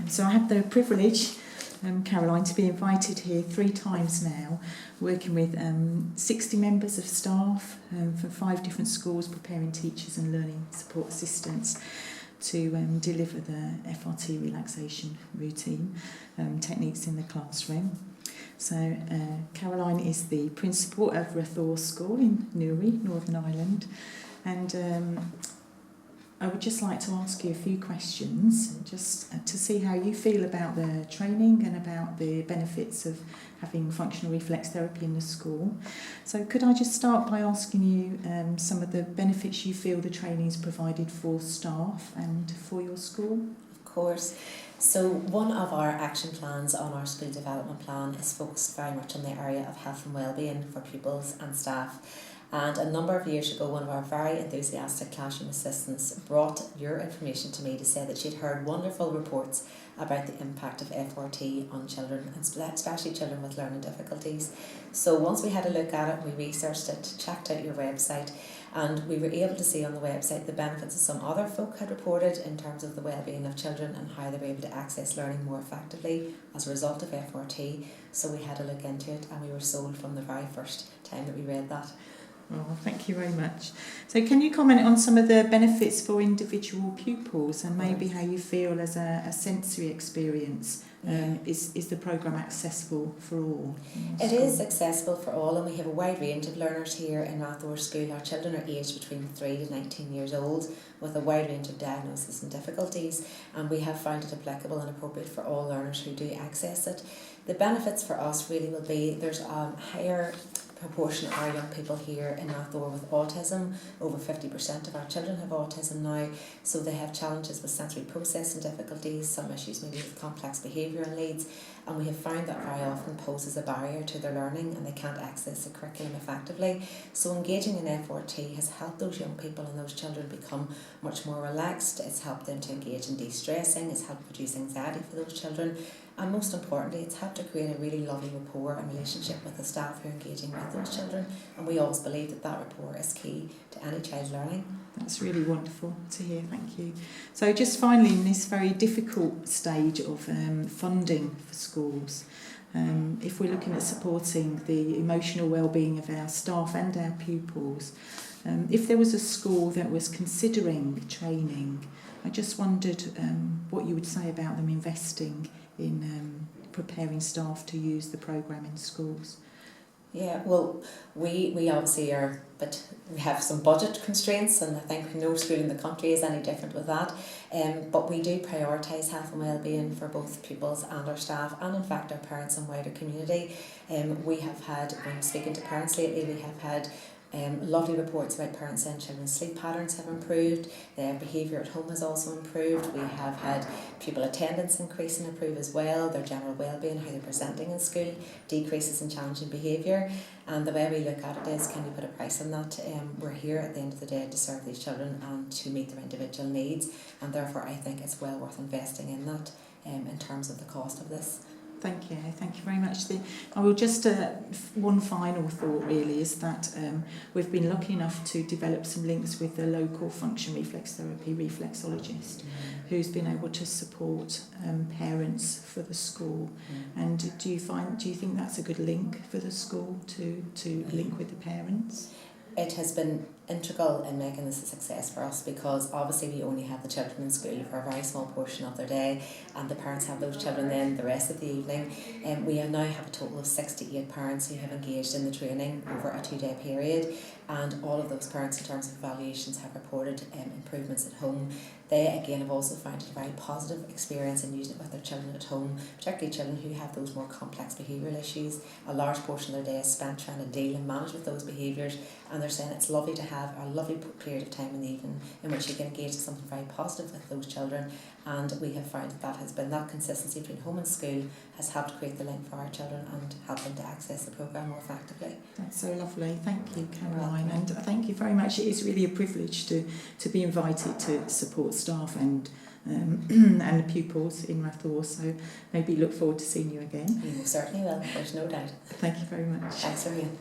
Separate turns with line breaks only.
So I have the privilege, Caroline, to be invited here 3 times now, working with 60 members of staff from 5 different schools, preparing teachers and learning support assistants to deliver the FRT relaxation routine techniques in the classroom. So Caroline is the principal of Rathore School in Newry, Northern Ireland, and I would just like to ask you a few questions just to see how you feel about the training and about the benefits of having functional reflex therapy in the school. So could I just start by asking you some of the benefits you feel the training is provided for staff and for your school?
Of course. So one of our action plans on our school development plan is focused very much on the area of health and wellbeing for pupils and staff. And a number of years ago, one of our very enthusiastic classroom assistants brought your information to me to say that she'd heard wonderful reports about the impact of FRT on children, and especially children with learning difficulties. So once we had a look at it, we researched it, checked out your website, and we were able to see on the website the benefits that some other folk had reported in terms of the well-being of children and how they were able to access learning more effectively as a result of FRT. So we had a look into it, and we were sold from the very first time that we read that.
Oh, thank you very much. So can you comment on some of the benefits for individual pupils and maybe how you feel as a sensory experience? Is the programme accessible for all?
It is accessible for all, and we have a wide range of learners here in Rathore School. Our children are aged between 3 to 19 years old with a wide range of diagnoses and difficulties, and we have found it applicable and appropriate for all learners who do access it. The benefits for us really will be there's a higher proportion of our young people here in Rathore with autism. Over 50% of our children have autism now, so they have challenges with sensory processing difficulties, some issues maybe with complex behavioural needs, and we have found that very often poses a barrier to their learning and they can't access the curriculum effectively. So engaging in FRT has helped those young people and those children become much more relaxed. It's helped them to engage in de-stressing, it's helped reduce anxiety for those children, and most importantly, it's helped to create a really lovely rapport and relationship with the staff who are engaging with those children. And we always believe that that rapport is key to any child's learning.
That's really wonderful to hear, thank you. So just finally, in this very difficult stage of funding for schools, if we're looking at supporting the emotional well-being of our staff and our pupils, if there was a school that was considering training, I just wondered what you would say about them investing in preparing staff to use the programme in schools.
Yeah, well, we obviously are, but we have some budget constraints, and I think no school in the country is any different with that. But we do prioritise health and wellbeing for both pupils and our staff, and in fact our parents and wider community. We have had, when speaking to parents lately, we have had lovely reports about parents saying children's sleep patterns have improved, their behaviour at home has also improved. We have had pupil attendance increase and improve as well, their general well-being, how they're presenting in school, decreases in challenging behaviour. And the way we look at it is, can you put a price on that? We're here at the end of the day to serve these children and to meet their individual needs, and therefore I think it's well worth investing in that in terms of the cost of this.
Thank you very much. I will just, one final thought really is that we've been lucky enough to develop some links with the local Functional Reflex Therapy reflexologist who's been able to support parents for the school. And do you think that's a good link for the school to link with the parents?
It has been integral in making this a success for us, because obviously we only have the children in school for a very small portion of their day, and the parents have those children then the rest of the evening. We now have a total of 68 parents who have engaged in the training over a 2-day period, and all of those parents in terms of evaluations have reported improvements at home. They again have also found it a very positive experience in using it with their children at home, particularly children who have those more complex behavioural issues. A large portion of their day is spent trying to deal and manage with those behaviours, and they're saying it's lovely to have a lovely period of time in the evening in which you can engage in something very positive with those children. And we have found that has been that consistency between home and school has helped create the link for our children and help them to access the programme more effectively.
That's so lovely. Thank you, Caroline, and thank you very much. It is really a privilege to be invited to support staff and the pupils in Rathore, so maybe look forward to seeing you again.
You certainly will, there's no doubt.
Thank you very much.
Thanks for being.